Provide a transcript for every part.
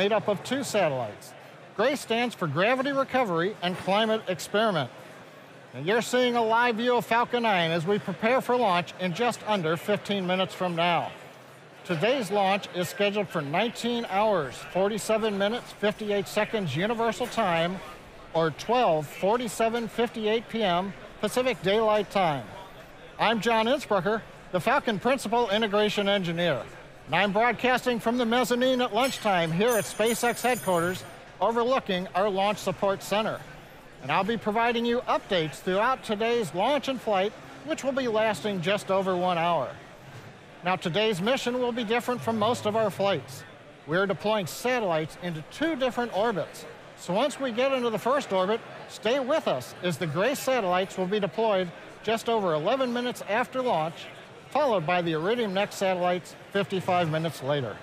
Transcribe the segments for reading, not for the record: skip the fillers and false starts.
made up of 2 satellites. GRACE stands for Gravity Recovery and Climate Experiment. And you're seeing a live view of Falcon 9 as we prepare for launch in just under 15 minutes from now. Today's launch is scheduled for 19 hours, 47 minutes, 58 seconds Universal Time, or 12:47:58 p.m. Pacific Daylight Time. I'm John Innsbrucker, the Falcon Principal Integration Engineer, and I'm broadcasting from the mezzanine at lunchtime here at SpaceX headquarters, overlooking our Launch Support Center. And I'll be providing you updates throughout today's launch and flight, which will be lasting just over 1 hour. Now, today's mission will be different from most of our flights. We're deploying satellites into 2 different orbits. So once we get into the first orbit, stay with us as the GRACE satellites will be deployed just over 11 minutes after launch, followed by the Iridium-6 satellites 55 minutes later.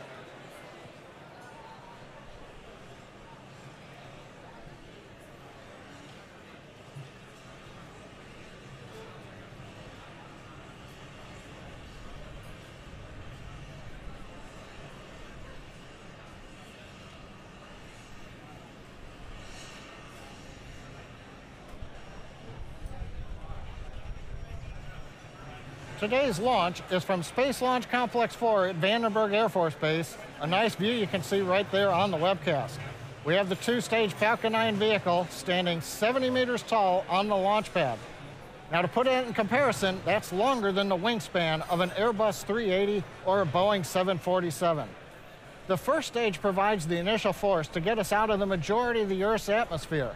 Today's launch is from Space Launch Complex 4 at Vandenberg Air Force Base, a nice view you can see right there on the webcast. We have the 2-stage Falcon 9 vehicle standing 70 meters tall on the launch pad. Now, to put it in comparison, that's longer than the wingspan of an Airbus 380 or a Boeing 747. The first stage provides the initial force to get us out of the majority of the Earth's atmosphere.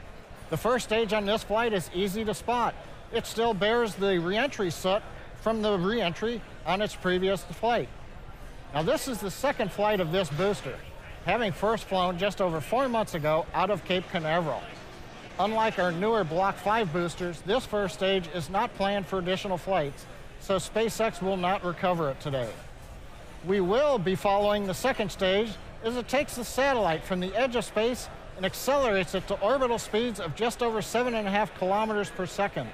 The first stage on this flight is easy to spot. It still bears the reentry soot from the re-entry on its previous flight. Now, this is the second flight of this booster, having first flown just over 4 months ago out of Cape Canaveral. Unlike our newer Block 5 boosters, this first stage is not planned for additional flights, so SpaceX will not recover it today. We will be following the second stage as it takes the satellite from the edge of space and accelerates it to orbital speeds of just over 7.5 kilometers per second.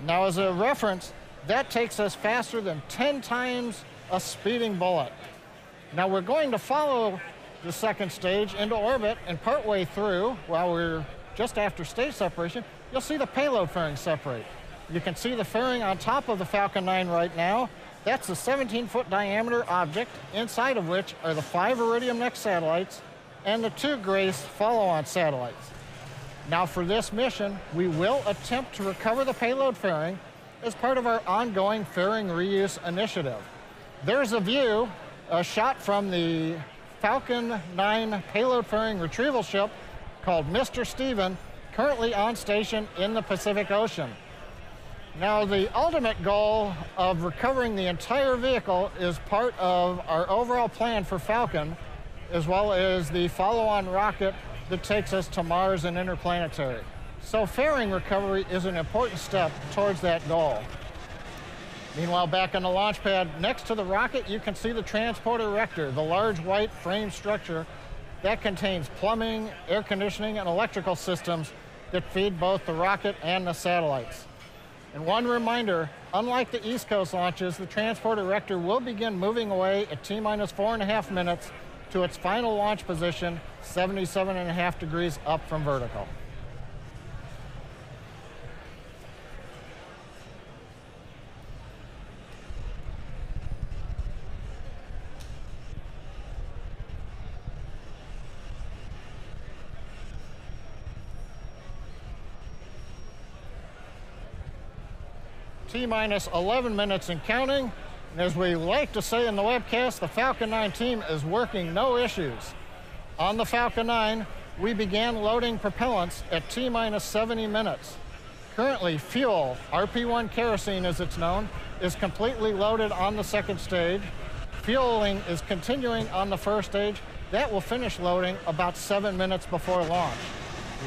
Now, as a reference, that takes us faster than 10 times a speeding bullet. Now, we're going to follow the second stage into orbit, and partway through, while we're just after stage separation, you'll see the payload fairing separate. You can see the fairing on top of the Falcon 9 right now. That's a 17-foot diameter object, inside of which are the 5 Iridium-6 satellites and the 2 GRACE follow-on satellites. Now, for this mission, we will attempt to recover the payload fairing as part of our ongoing fairing reuse initiative. There's a view, a shot from the Falcon 9 payload fairing retrieval ship called Mr. Steven, currently on station in the Pacific Ocean. Now, the ultimate goal of recovering the entire vehicle is part of our overall plan for Falcon, as well as the follow-on rocket that takes us to Mars and interplanetary. So fairing recovery is an important step towards that goal. Meanwhile, back on the launch pad, next to the rocket, you can see the transporter erector, the large white frame structure that contains plumbing, air conditioning, and electrical systems that feed both the rocket and the satellites. And one reminder, unlike the East Coast launches, the transporter erector will begin moving away at T-minus 4.5 minutes to its final launch position, 77.5 degrees up from vertical. T-minus 11 minutes and counting. And as we like to say in the webcast, the Falcon 9 team is working no issues. On the Falcon 9, we began loading propellants at T-minus 70 minutes. Currently, fuel, RP1 kerosene as it's known, is completely loaded on the second stage. Fueling is continuing on the first stage. That will finish loading about 7 minutes before launch.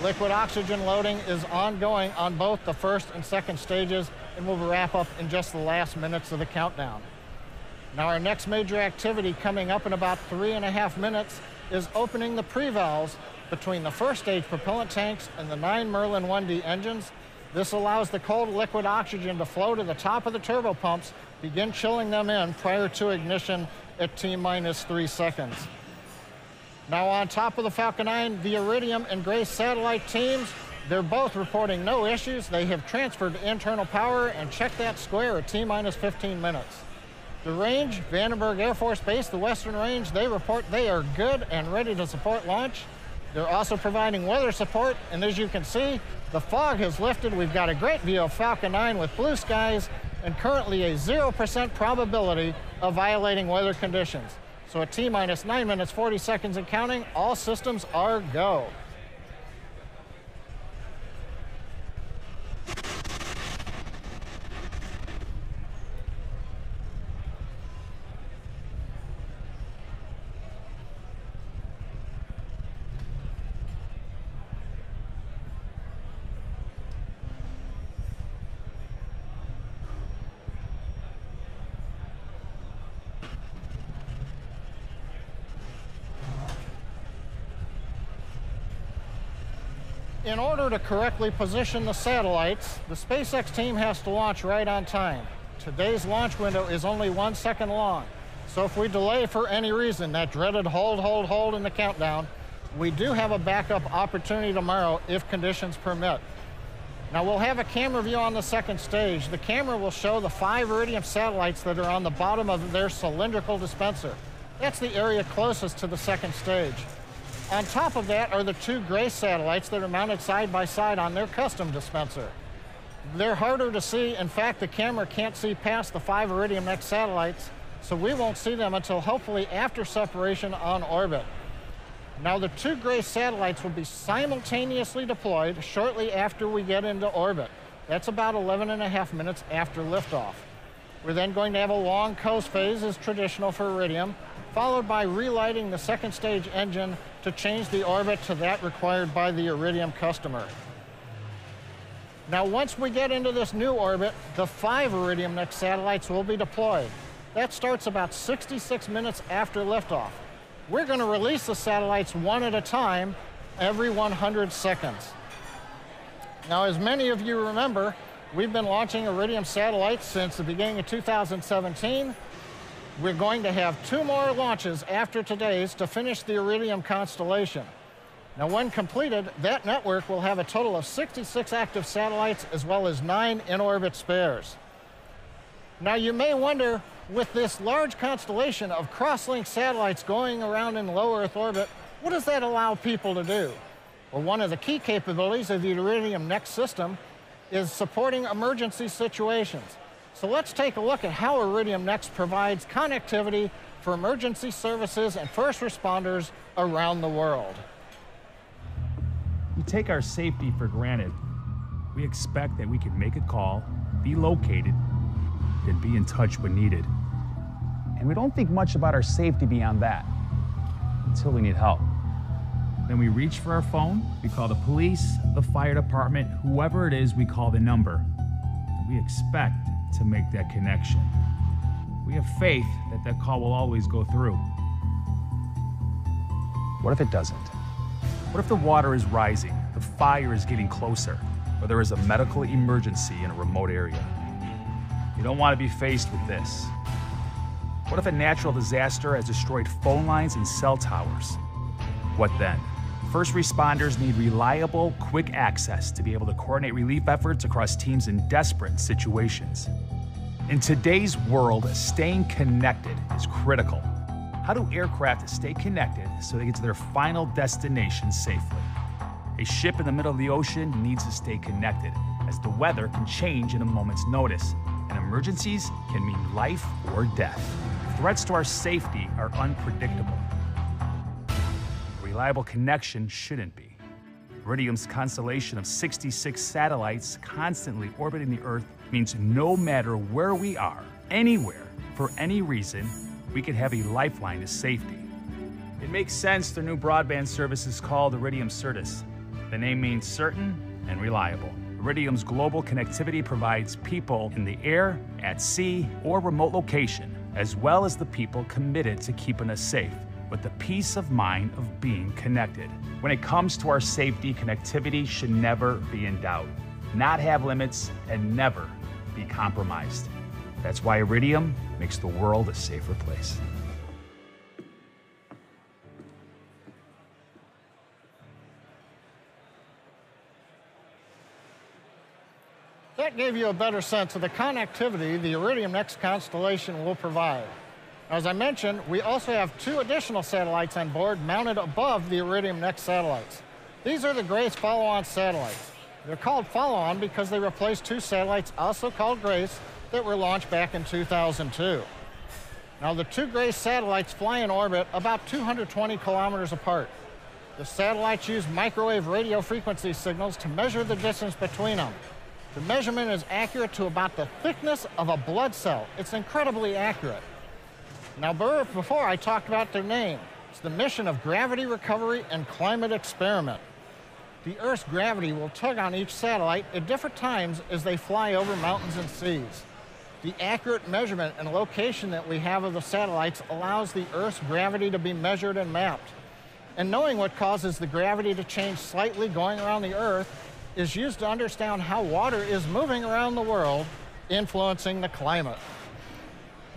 Liquid oxygen loading is ongoing on both the first and second stages and will wrap up in just the last minutes of the countdown. Now, our next major activity coming up in about 3.5 minutes is opening the pre-valves between the first stage propellant tanks and the 9 Merlin 1D engines. This allows the cold liquid oxygen to flow to the top of the turbo pumps, begin chilling them in prior to ignition at T-minus 3 seconds. Now on top of the Falcon 9, the Iridium and Grace satellite teams, they're both reporting no issues. They have transferred internal power and checked that square at T-minus 15 minutes. The range, Vandenberg Air Force Base, the Western Range, they report they are good and ready to support launch. They're also providing weather support, and as you can see, the fog has lifted. We've got a great view of Falcon 9 with blue skies and currently a 0% probability of violating weather conditions. So at T-minus 9 minutes, 40 seconds and counting, all systems are go. In order to correctly position the satellites, the SpaceX team has to launch right on time. Today's launch window is only 1 second long. So if we delay for any reason, that dreaded hold in the countdown, we do have a backup opportunity tomorrow if conditions permit. Now we'll have a camera view on the second stage. The camera will show the 5 Iridium satellites that are on the bottom of their cylindrical dispenser. That's the area closest to the second stage. On top of that are the 2 Grace satellites that are mounted side by side on their custom dispenser. They're harder to see. In fact, the camera can't see past the 5 Iridium-6 satellites, so we won't see them until hopefully after separation on orbit. Now, the 2 Grace satellites will be simultaneously deployed shortly after we get into orbit. That's about 11.5 minutes after liftoff. We're then going to have a long coast phase, as traditional for Iridium, followed by relighting the second stage engine to change the orbit to that required by the Iridium customer. Now, once we get into this new orbit, the 5 Iridium-6 satellites will be deployed. That starts about 66 minutes after liftoff. We're going to release the satellites one at a time every 100 seconds. Now, as many of you remember, we've been launching Iridium satellites since the beginning of 2017. We're going to have 2 more launches after today's to finish the Iridium constellation. Now, when completed, that network will have a total of 66 active satellites as well as 9 in-orbit spares. Now, you may wonder, with this large constellation of cross-link satellites going around in low Earth orbit, what does that allow people to do? Well, one of the key capabilities of the Iridium-6 system is supporting emergency situations. So let's take a look at how Iridium-6 provides connectivity for emergency services and first responders around the world. We take our safety for granted. We expect that we can make a call, be located, and be in touch when needed. And we don't think much about our safety beyond that, until we need help. Then we reach for our phone, we call the police, the fire department, whoever it is, we call the number. And we expect to make that connection. We have faith that that call will always go through. What if it doesn't? What if the water is rising, the fire is getting closer, or there is a medical emergency in a remote area? You don't want to be faced with this. What if a natural disaster has destroyed phone lines and cell towers? What then? First responders need reliable, quick access to be able to coordinate relief efforts across teams in desperate situations. In today's world, staying connected is critical. How do aircraft stay connected so they get to their final destination safely? A ship in the middle of the ocean needs to stay connected, as the weather can change in a moment's notice, and emergencies can mean life or death. Threats to our safety are unpredictable. A reliable connection shouldn't be. Iridium's constellation of 66 satellites constantly orbiting the Earth means no matter where we are, anywhere, for any reason, we can have a lifeline to safety. It makes sense their new broadband service is called Iridium Certus. The name means certain and reliable. Iridium's global connectivity provides people in the air, at sea, or remote location, as well as the people committed to keeping us safe, with the peace of mind of being connected. When it comes to our safety, connectivity should never be in doubt, not have limits, and never be compromised. That's why Iridium makes the world a safer place. That gave you a better sense of the connectivity the Iridium-6 constellation will provide. As I mentioned, we also have 2 additional satellites on board mounted above the Iridium-6 satellites. These are the GRACE follow-on satellites. They're called follow-on because they replace 2 satellites, also called GRACE, that were launched back in 2002. Now, the 2 GRACE satellites fly in orbit about 220 kilometers apart. The satellites use microwave radio frequency signals to measure the distance between them. The measurement is accurate to about the thickness of a blood cell. It's incredibly accurate. Now, before I talked about their name, it's the mission of Gravity Recovery and Climate Experiment. The Earth's gravity will tug on each satellite at different times as they fly over mountains and seas. The accurate measurement and location that we have of the satellites allows the Earth's gravity to be measured and mapped. And knowing what causes the gravity to change slightly going around the Earth is used to understand how water is moving around the world, influencing the climate.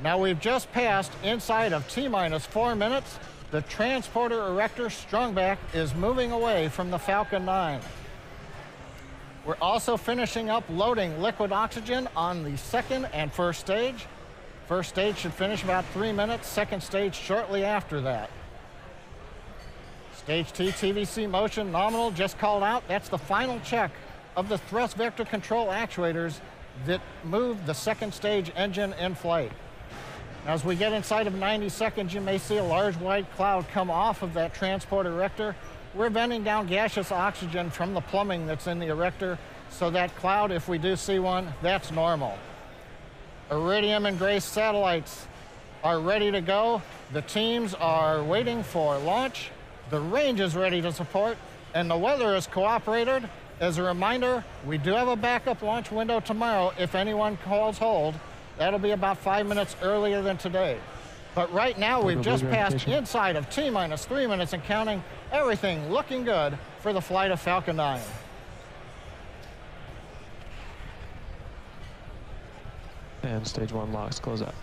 Now, we've just passed inside of T-minus 4 minutes. The transporter erector Strongback is moving away from the Falcon 9. We're also finishing up loading liquid oxygen on the 2nd and 1st stage. First stage should finish about 3 minutes, 2nd stage shortly after that. Stage T TVC motion nominal just called out. That's the final check of the thrust vector control actuators that move the 2nd stage engine in flight. As we get inside of 90 seconds, you may see a large white cloud come off of that transport erector. We're venting down gaseous oxygen from the plumbing that's in the erector, so that cloud, if we do see one, that's normal. Iridium and GRACE satellites are ready to go. The teams are waiting for launch. The range is ready to support, and the weather is cooperated. As a reminder, we do have a backup launch window tomorrow if anyone calls hold. That'll be about 5 minutes earlier than today. But right now, we've just passed inside of T-minus 3 minutes and counting. Everything looking good for the flight of Falcon 9. And stage 1 locks close out.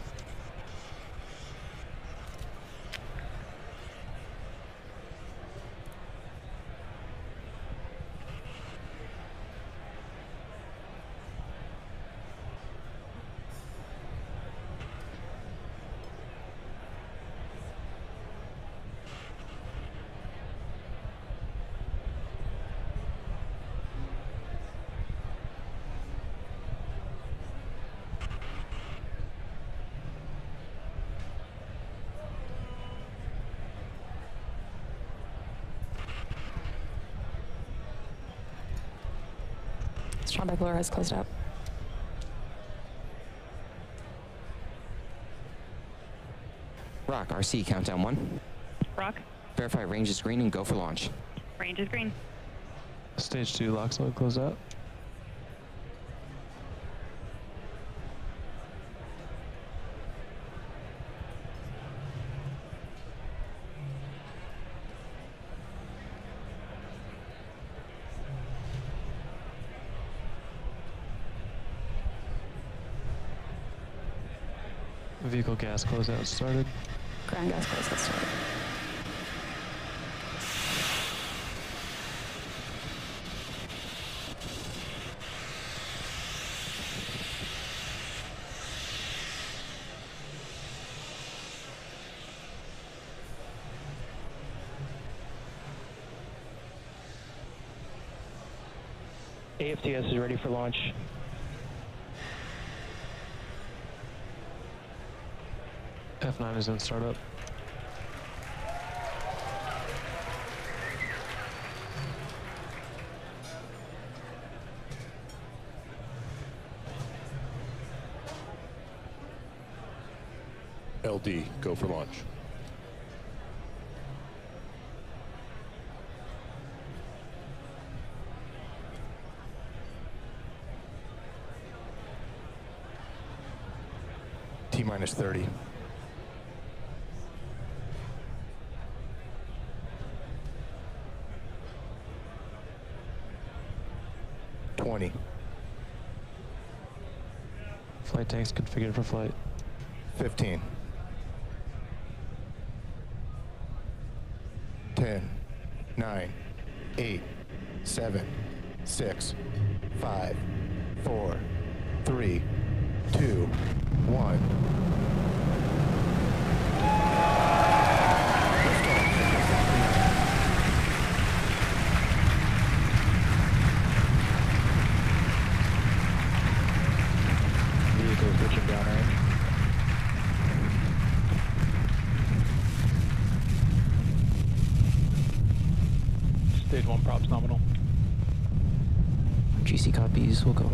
Strongback lower has closed out. Rock, RC, countdown 1. Rock, Verify range is green and go for launch. range is green. Stage 2 locks mode close out. Vehicle gas closeout started. Ground gas closeout started. AFTS is ready for launch. F9 is in startup. LD, go for launch. T-minus 30. Flight tanks configured for flight. 15. 10, 9, 8, 7, 6, 5, 4, 3, 2, 1. Vehicle switching downrange. Stage 1 props nominal. GC copies, we'll go.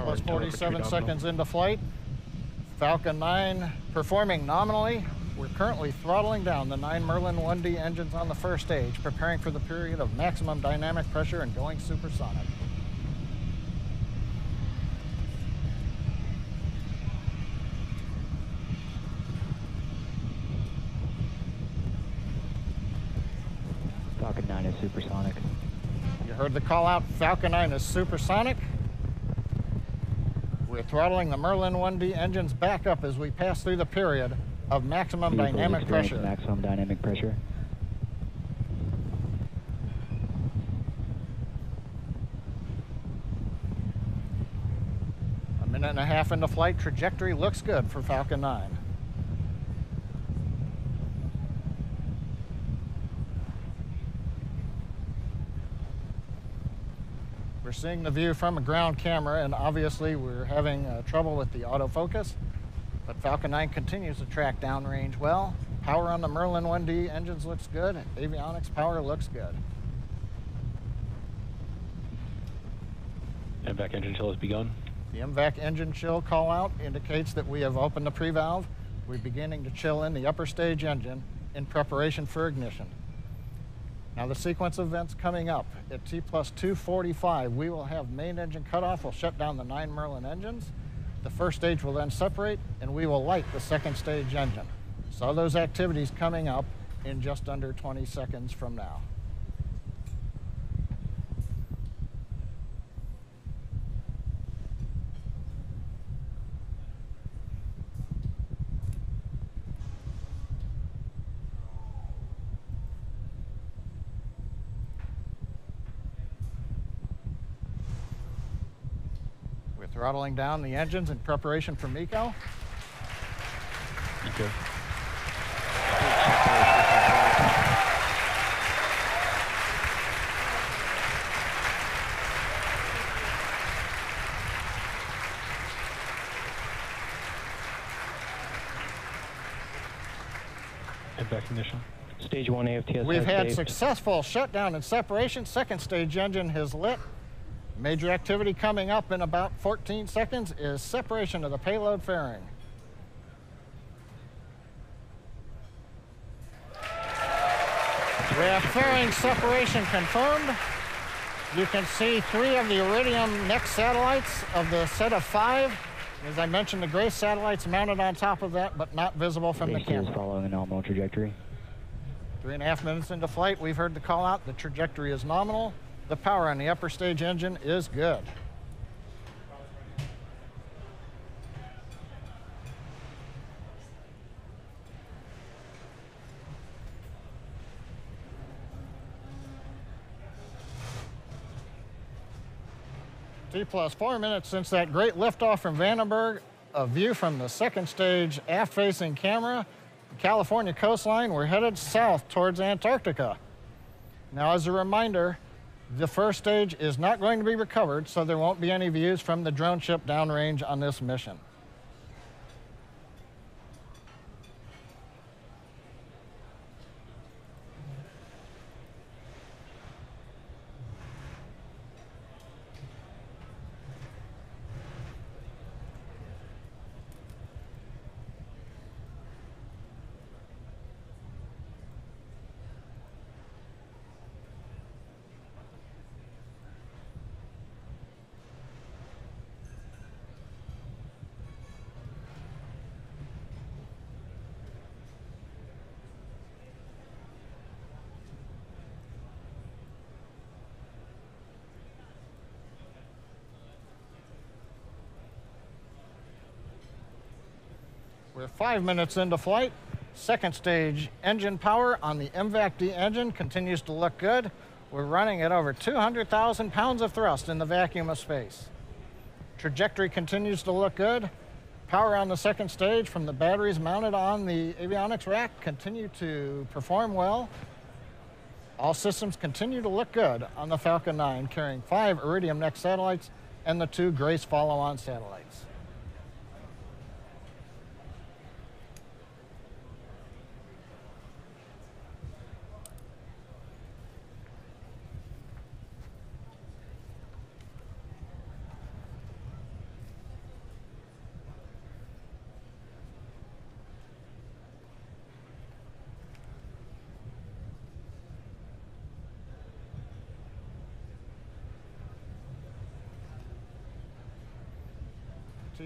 Plus 47 seconds into flight. Falcon 9 performing nominally. We're currently throttling down the 9 Merlin 1D engines on the first stage, preparing for the period of maximum dynamic pressure and going supersonic. Falcon 9 is supersonic. You heard the call out, Falcon 9 is supersonic. We're throttling the Merlin 1D engines back up as we pass through the period of maximum Vehicles dynamic experience pressure. Maximum dynamic pressure. A minute and a half into flight, trajectory looks good for Falcon 9. We're seeing the view from a ground camera, and obviously we're having trouble with the autofocus, but Falcon 9 continues to track downrange well. Power on the Merlin 1D engines looks good. Avionics power looks good. MVAC engine chill has begun. The MVAC engine chill call out indicates that we have opened the pre-valve. We're beginning to chill in the upper stage engine in preparation for ignition. Now the sequence of events coming up at T plus 245, we will have main engine cutoff. We'll shut down the 9 Merlin engines. The first stage will then separate, and we will light the second stage engine. So those activities coming up in just under 20 seconds from now. Throttling down the engines in preparation for MECO. Okay. MVAC ignition. Stage 1 AFTS. We've had successful shutdown and separation. Second stage engine has lit. Major activity coming up in about 14 seconds is separation of the payload fairing. We have fairing separation confirmed. You can see 3 of the Iridium-6 satellites of the set of 5. As I mentioned, the gray satellites mounted on top of that, but not visible from the camera. Is following a nominal trajectory. 3.5 minutes into flight, we've heard the call out. The trajectory is nominal. The power on the upper stage engine is good. T plus 4 minutes since that great liftoff from Vandenberg. A view from the second stage aft-facing camera. California coastline, we're headed south towards Antarctica. Now, as a reminder, the first stage is not going to be recovered, so there won't be any views from the drone ship downrange on this mission. We're 5 minutes into flight. Second stage engine power on the MVAC-D engine continues to look good. We're running at over 200,000 pounds of thrust in the vacuum of space. Trajectory continues to look good. Power on the second stage from the batteries mounted on the avionics rack continue to perform well. All systems continue to look good on the Falcon 9, carrying 5 Iridium-6 satellites and the 2 Grace follow-on satellites.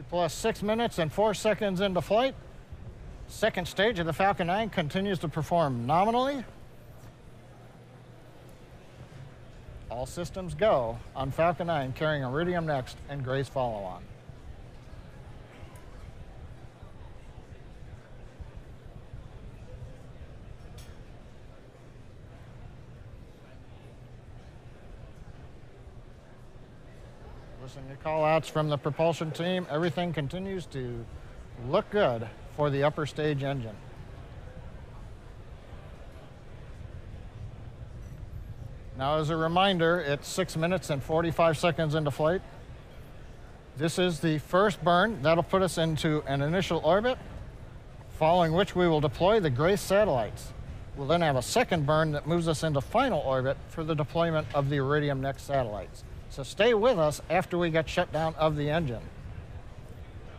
Plus 6 minutes and 4 seconds into flight. Second stage of the Falcon 9 continues to perform nominally. All systems go on Falcon 9 carrying Iridium-6 and Grace follow-on. Listening to call-outs from the propulsion team, everything continues to look good for the upper stage engine. Now, as a reminder, it's 6 minutes and 45 seconds into flight. This is the first burn. That'll put us into an initial orbit, following which we will deploy the Grace satellites. We'll then have a second burn that moves us into final orbit for the deployment of the Iridium-6 satellites. So stay with us after we get shut down of the engine.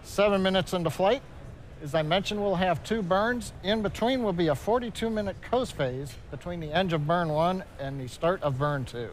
7 minutes into flight. As I mentioned, we'll have 2 burns. In between will be a 42-minute coast phase between the end of burn 1 and the start of burn 2.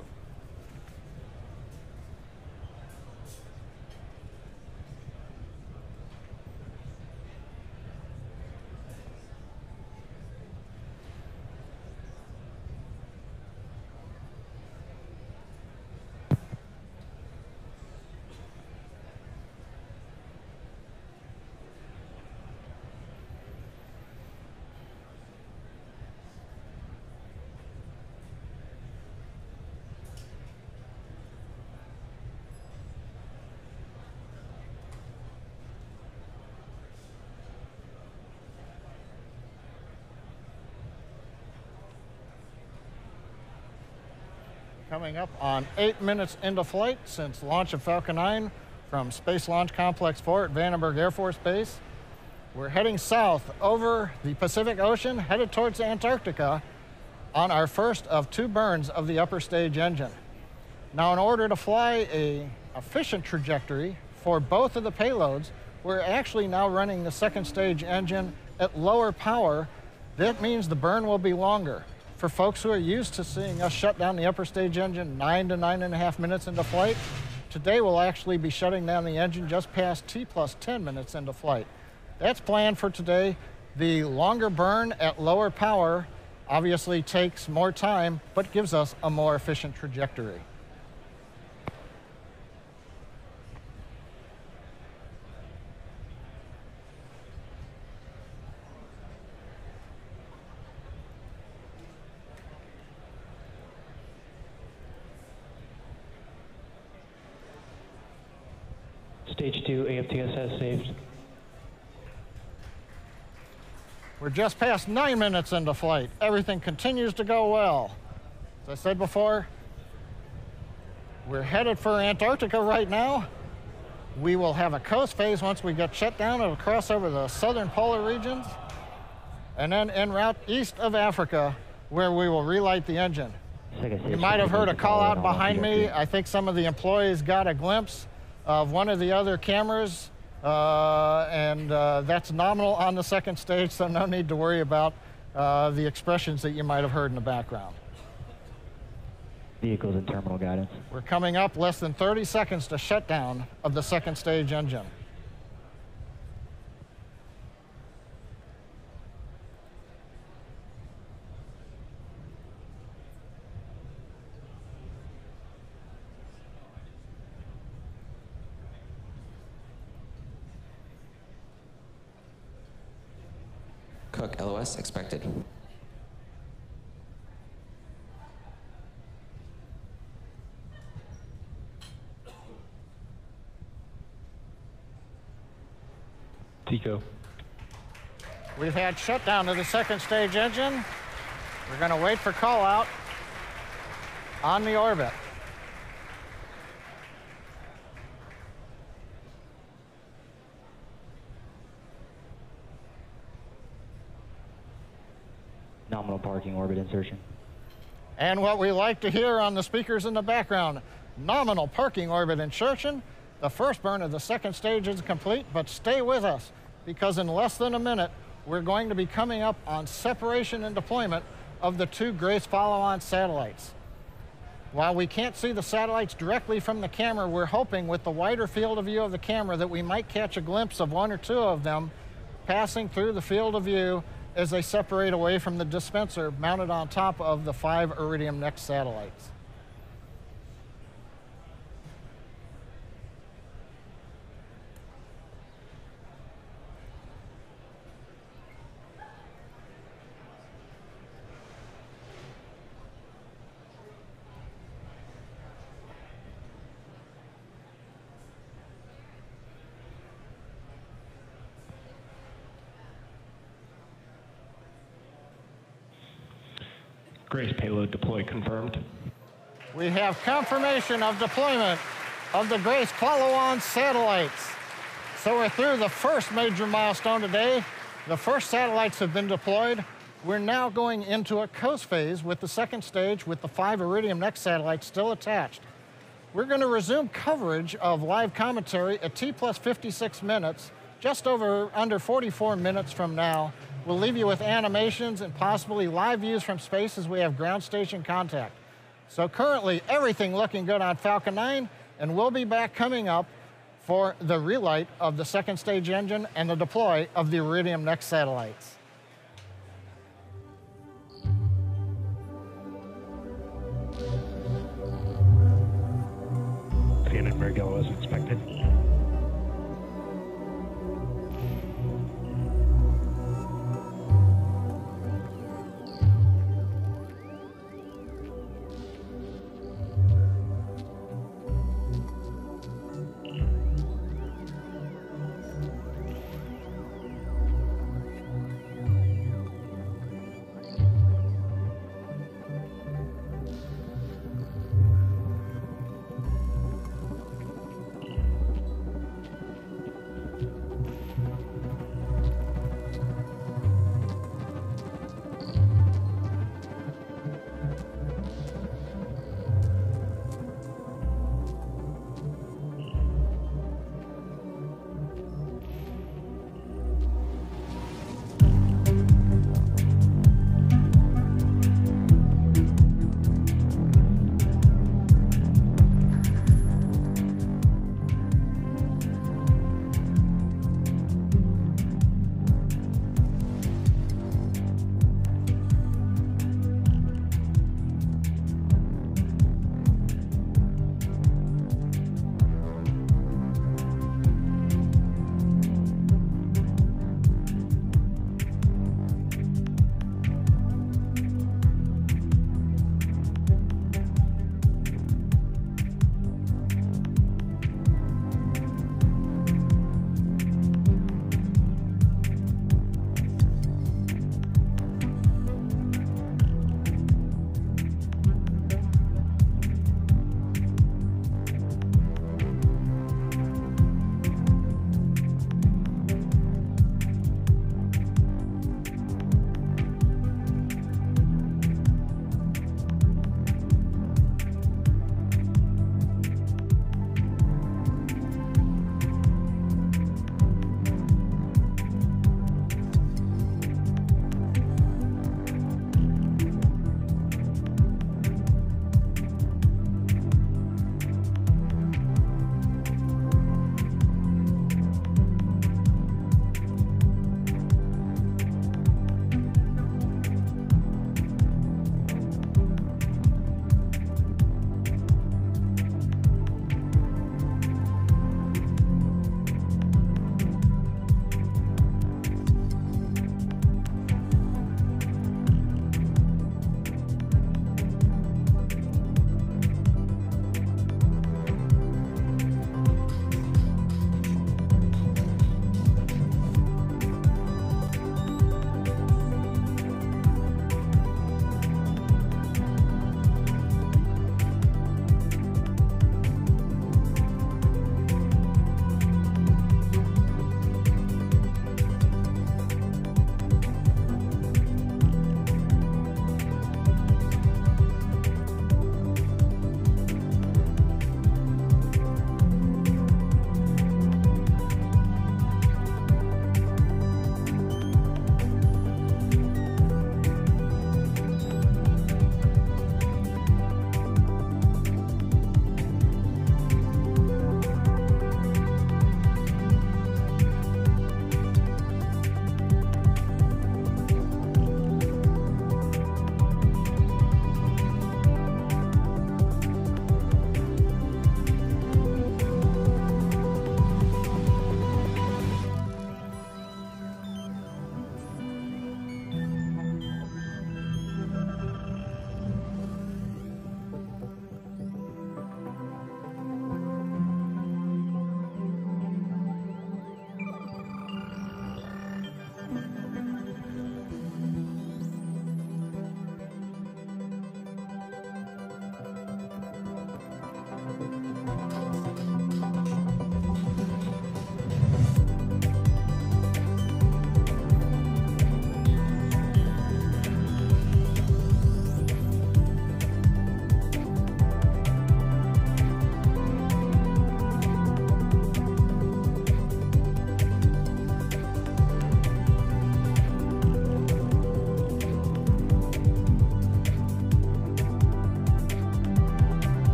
Coming up on 8 minutes into flight since launch of Falcon 9 from Space Launch Complex 4 at Vandenberg Air Force Base. We're heading south over the Pacific Ocean, headed towards Antarctica on our first of 2 burns of the upper stage engine. Now, in order to fly an efficient trajectory for both of the payloads, we're actually now running the second stage engine at lower power. That means the burn will be longer. For folks who are used to seeing us shut down the upper stage engine 9 to 9.5 minutes into flight, today we'll actually be shutting down the engine just past T plus 10 minutes into flight. That's planned for today. The longer burn at lower power obviously takes more time, but gives us a more efficient trajectory. Stage 2 AFTS has saved. We're just past 9 minutes into flight. Everything continues to go well. As I said before, we're headed for Antarctica right now. We will have a coast phase once we get shut down. It'll cross over the southern polar regions, and then en route east of Africa, where we will relight the engine. You might have heard a call out behind me. I think some of the employees got a glimpse of one of the other cameras, and that's nominal on the second stage, so no need to worry about the expressions that you might have heard in the background. Vehicles in terminal guidance. We're coming up less than 30 seconds to shutdown of the second stage engine. Hook LOS expected. Tico. We've had shutdown of the second stage engine. We're going to wait for call out on the orbit. Nominal parking orbit insertion. And what we like to hear on the speakers in the background, nominal parking orbit insertion. The first burn of the second stage is complete, but stay with us because in less than a minute, we're going to be coming up on separation and deployment of the two Grace follow-on satellites. While we can't see the satellites directly from the camera, we're hoping with the wider field of view of the camera that we might catch a glimpse of one or two of them passing through the field of view as they separate away from the dispenser mounted on top of the 5 Iridium-6 satellites. Grace payload deploy confirmed. We have confirmation of deployment of the Grace follow-on satellites. So we're through the first major milestone today. The first satellites have been deployed. We're now going into a coast phase with the second stage with the 5 Iridium-6 satellites still attached. We're going to resume coverage of live commentary at T plus 56 minutes, just under 44 minutes from now. We'll leave you with animations and possibly live views from space as we have ground station contact. So currently, everything looking good on Falcon 9, and we'll be back coming up for the relight of the second stage engine and the deploy of the Iridium-6 satellites. Vandenberg LOS expected.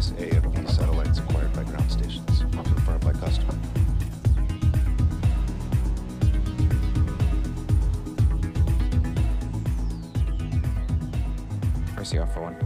6A of the satellites acquired by ground stations, confirmed by customer. RC off for 1.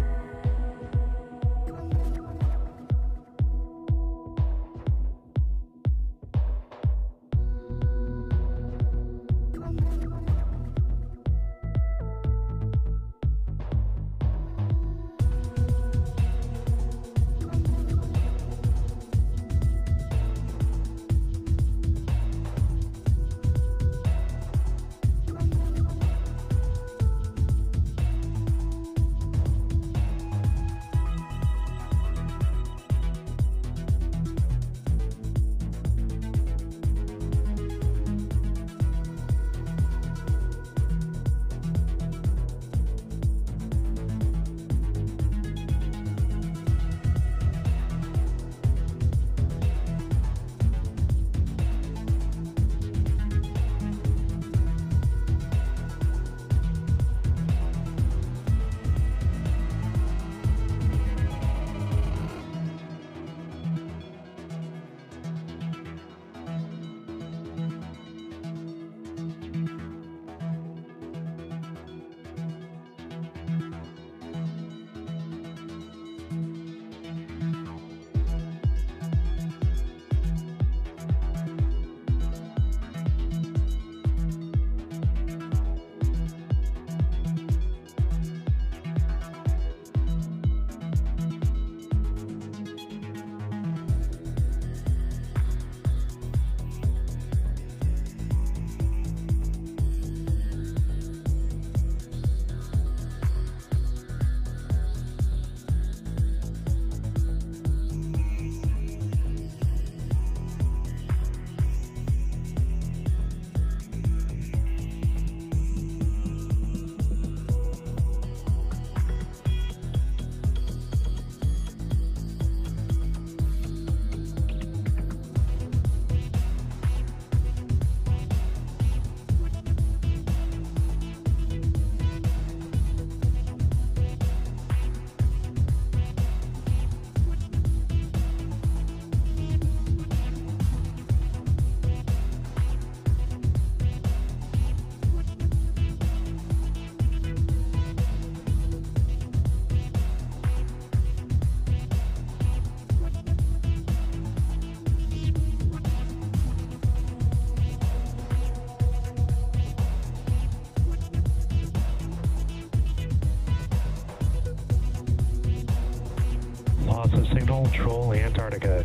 Loss of signal, troll Antarctica.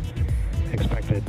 Expected.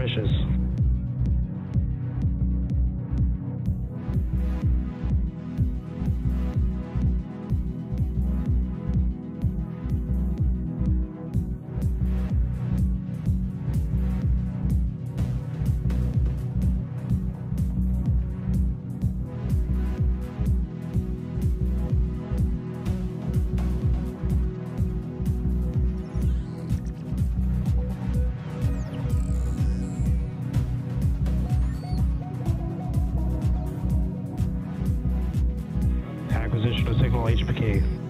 Mauritius. Acquisition of signal HPK.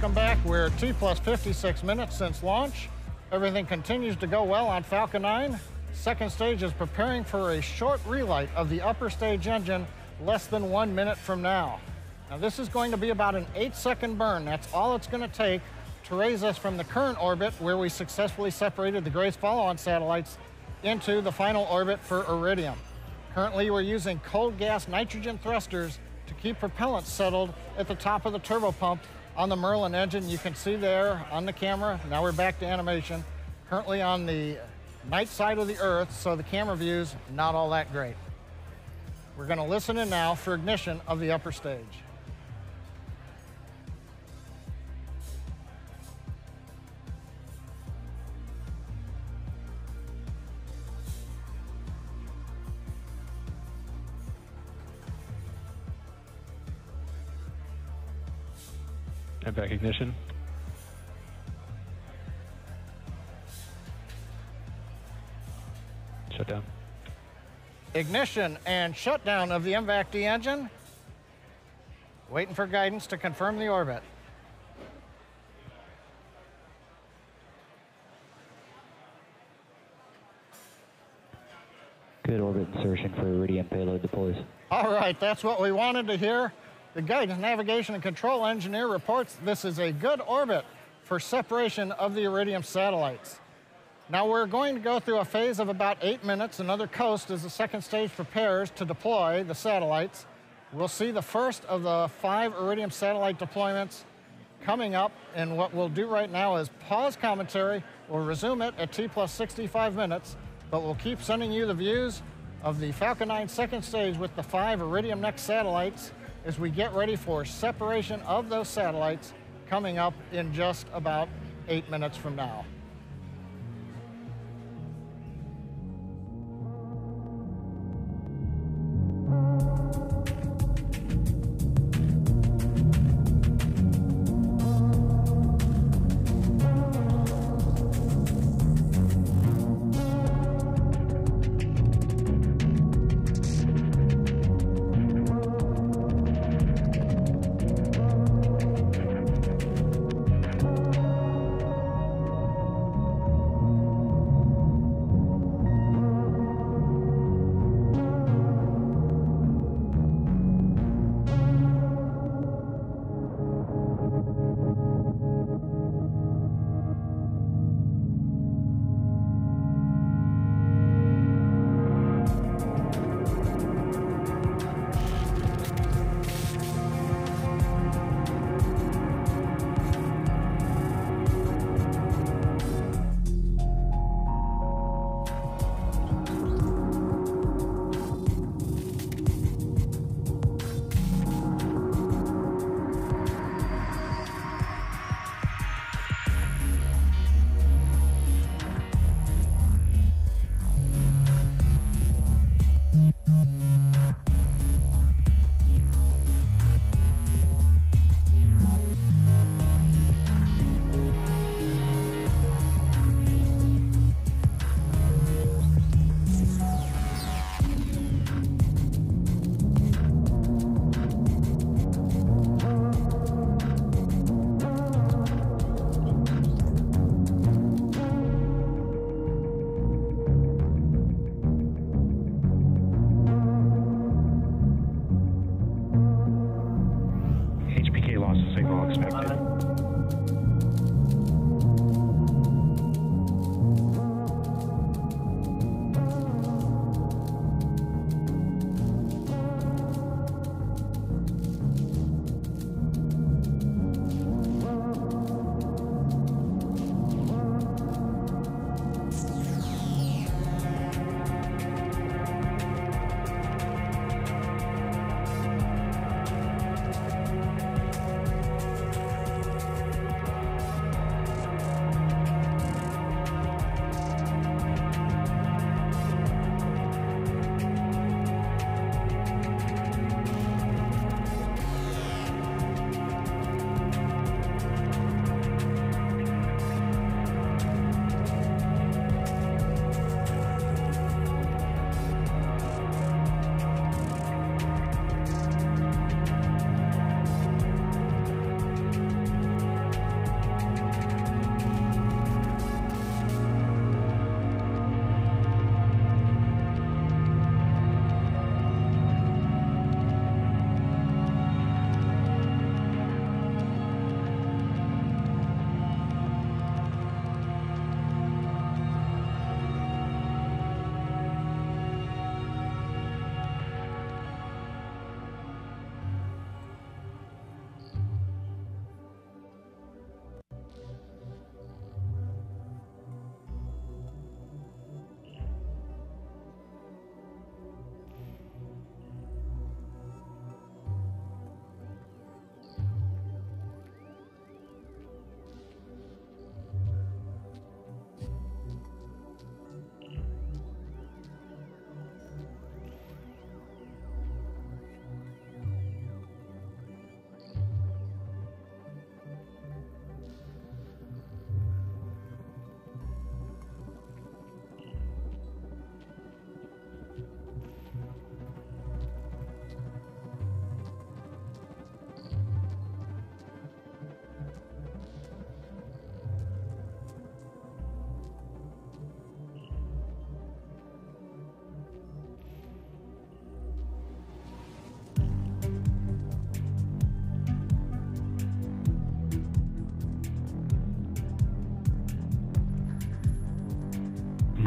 Welcome back. We're 2 plus 56 minutes since launch. Everything continues to go well on Falcon 9. Second stage is preparing for a short relight of the upper stage engine less than 1 minute from now. Now this is going to be about an 8-second burn. That's all it's going to take to raise us from the current orbit where we successfully separated the Grace follow-on satellites into the final orbit for Iridium. Currently we're using cold gas nitrogen thrusters to keep propellant settled at the top of the turbopump on the Merlin engine. You can see there on the camera. Now we're back to animation. Currently on the night side of the Earth, so the camera view's not all that great. We're going to listen in now for ignition of the upper stage. And back ignition. Shut down. Ignition and shutdown of the MVAC-D engine. Waiting for guidance to confirm the orbit. Good orbit insertion for Iridium payload deploys. All right, that's what we wanted to hear. The guidance, navigation, and control engineer reports this is a good orbit for separation of the Iridium satellites. Now we're going to go through a phase of about 8 minutes. Another coast as the second stage prepares to deploy the satellites. We'll see the first of the 5 Iridium satellite deployments coming up, and what we'll do right now is pause commentary. We'll resume it at T+65 minutes, but we'll keep sending you the views of the Falcon 9 second stage with the 5 Iridium Next satellites as we get ready for separation of those satellites coming up in just about 8 minutes from now.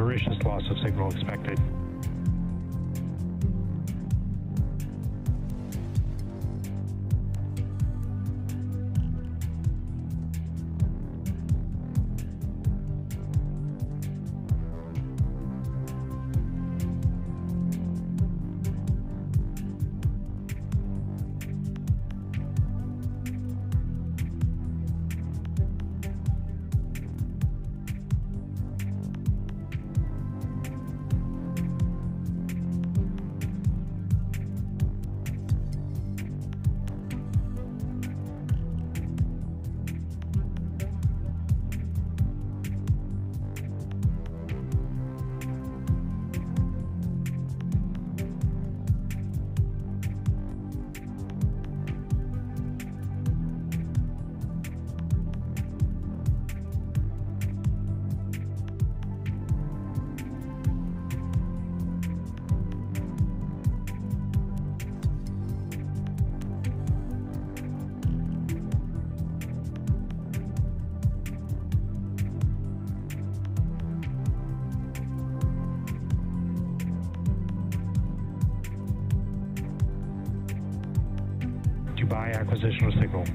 Avaricious loss of signal expected. Dubai acquisition of signal.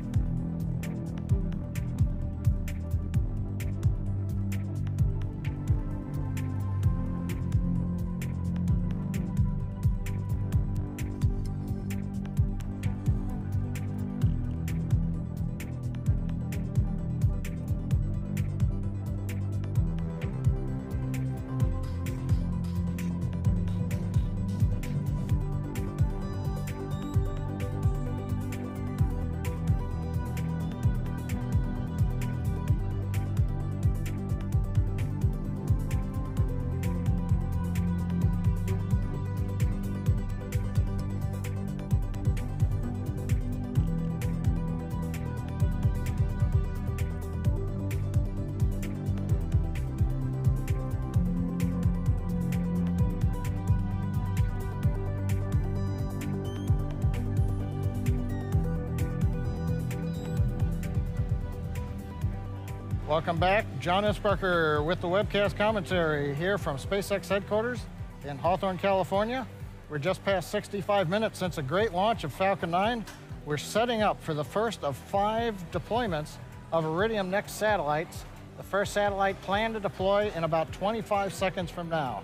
Welcome back. John Isberker with the webcast commentary here from SpaceX headquarters in Hawthorne, California. We're just past 65 minutes since a great launch of Falcon 9. We're setting up for the first of 5 deployments of Iridium-6 satellites. The first satellite planned to deploy in about 25 seconds from now.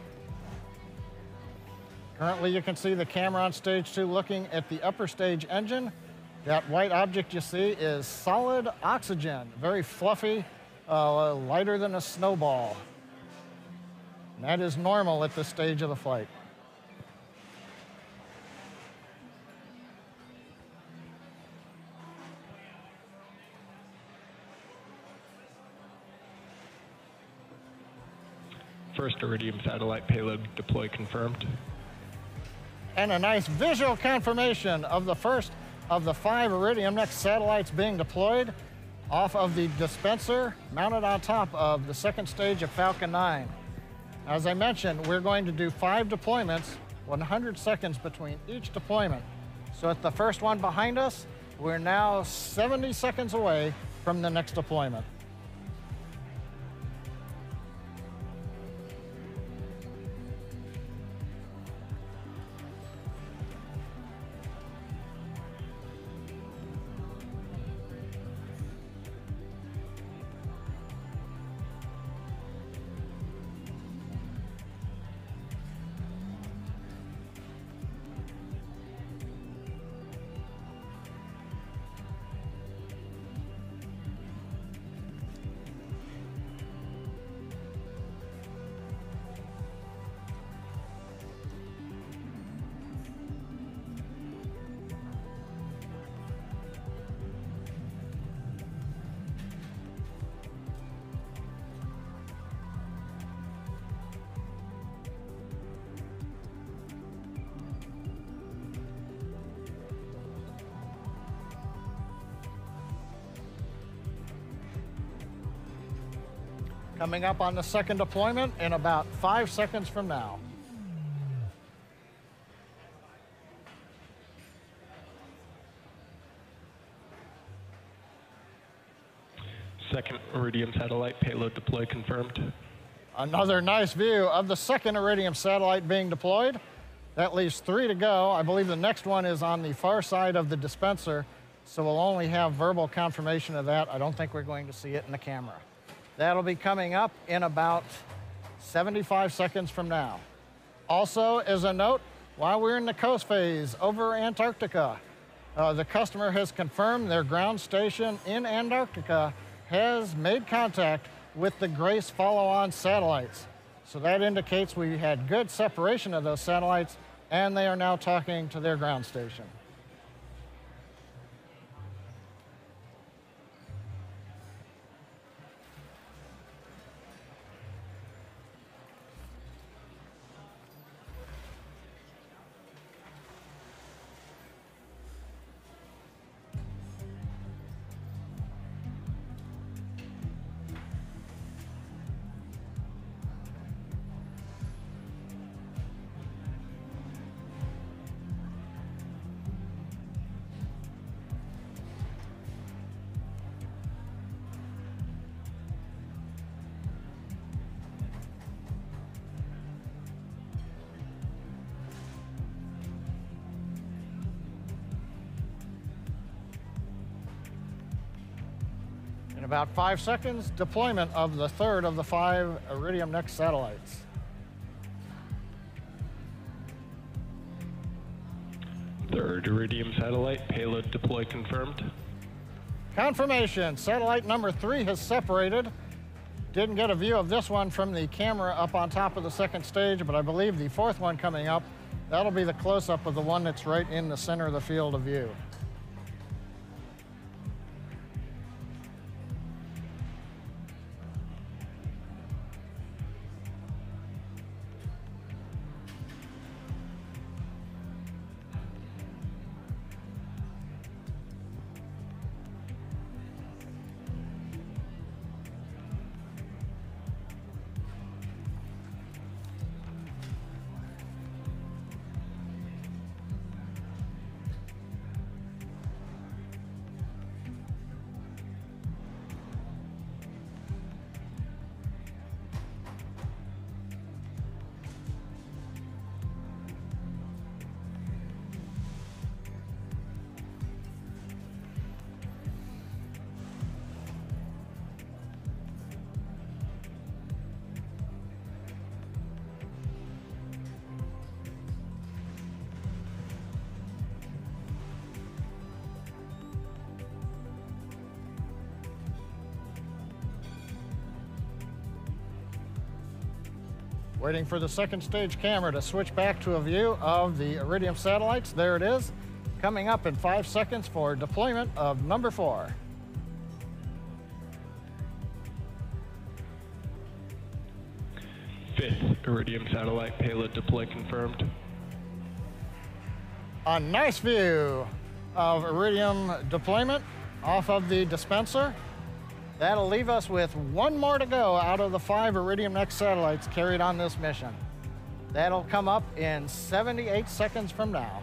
Currently, you can see the camera on stage 2 looking at the upper stage engine. That white object you see is solid oxygen, very fluffy, lighter than a snowball. And that is normal at this stage of the flight. First Iridium satellite payload deploy confirmed. And a nice visual confirmation of the first of the 5 Iridium-6 satellites being deployed off of the dispenser mounted on top of the second stage of Falcon 9. As I mentioned, we're going to do 5 deployments, 100 seconds between each deployment. So at the first one behind us, we're now 70 seconds away from the next deployment. Coming up on the second deployment in about 5 seconds from now. Second Iridium satellite payload deploy confirmed. Another nice view of the second Iridium satellite being deployed. That leaves 3 to go. I believe the next one is on the far side of the dispenser, so we'll only have verbal confirmation of that. I don't think we're going to see it in the camera. That'll be coming up in about 75 seconds from now. Also, as a note, while we're in the coast phase over Antarctica, the customer has confirmed their ground station in Antarctica has made contact with the Grace follow-on satellites. So that indicates we had good separation of those satellites, and they are now talking to their ground station. In about 5 seconds, deployment of the third of the 5 Iridium-6 satellites. Third Iridium satellite, payload deploy confirmed. Confirmation, satellite number 3 has separated. Didn't get a view of this one from the camera up on top of the second stage, but I believe the 4th one coming up, that'll be the close-up of the one that's right in the center of the field of view. Waiting for the second stage camera to switch back to a view of the Iridium satellites. There it is, coming up in 5 seconds for deployment of number 4. Fifth Iridium satellite, payload deploy confirmed. A nice view of Iridium deployment off of the dispenser. That'll leave us with 1 more to go out of the 5 Iridium-6 satellites carried on this mission. That'll come up in 78 seconds from now.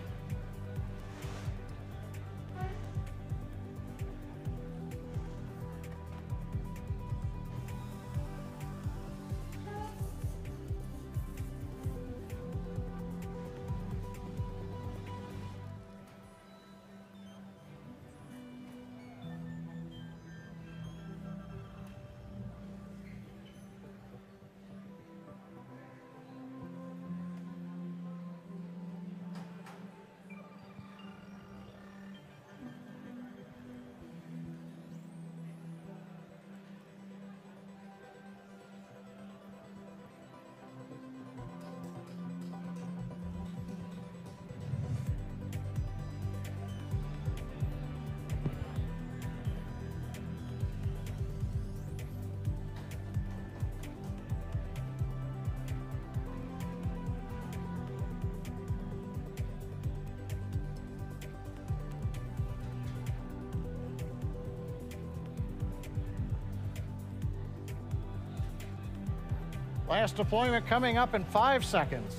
Last deployment coming up in 5 seconds.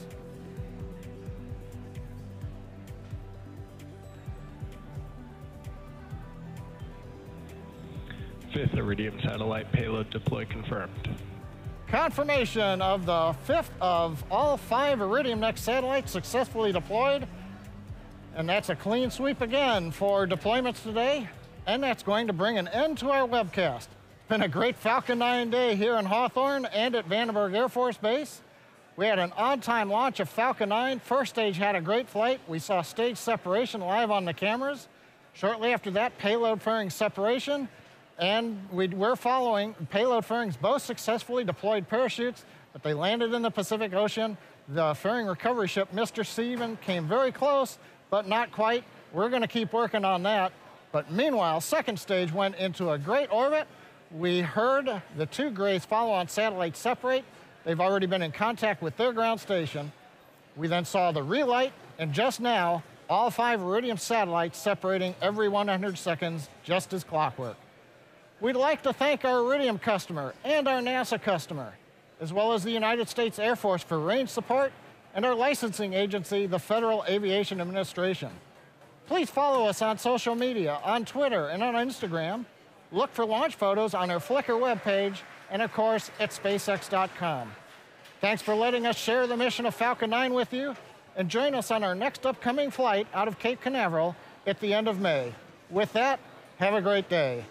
Fifth Iridium satellite, payload deploy confirmed. Confirmation of the 5th of all 5 Iridium-6 satellites successfully deployed. And that's a clean sweep again for deployments today. And that's going to bring an end to our webcast. It's been a great Falcon 9 day here in Hawthorne and at Vandenberg Air Force Base. We had an on-time launch of Falcon 9. First stage had a great flight. We saw stage separation live on the cameras. Shortly after that, payload fairing separation. And we're following payload fairings. Both successfully deployed parachutes, but they landed in the Pacific Ocean. The fairing recovery ship, Mr. Steven, came very close, but not quite. We're going to keep working on that. But meanwhile, second stage went into a great orbit. We heard the 2 Grace follow-on satellites separate. They've already been in contact with their ground station. We then saw the relight, and just now, all 5 Iridium satellites separating every 100 seconds, just as clockwork. We'd like to thank our Iridium customer and our NASA customer, as well as the United States Air Force for range support, and our licensing agency, the Federal Aviation Administration. Please follow us on social media, on Twitter and on Instagram. Look for launch photos on our Flickr webpage, and of course, at SpaceX.com. Thanks for letting us share the mission of Falcon 9 with you, and join us on our next upcoming flight out of Cape Canaveral at the end of May. With that, have a great day.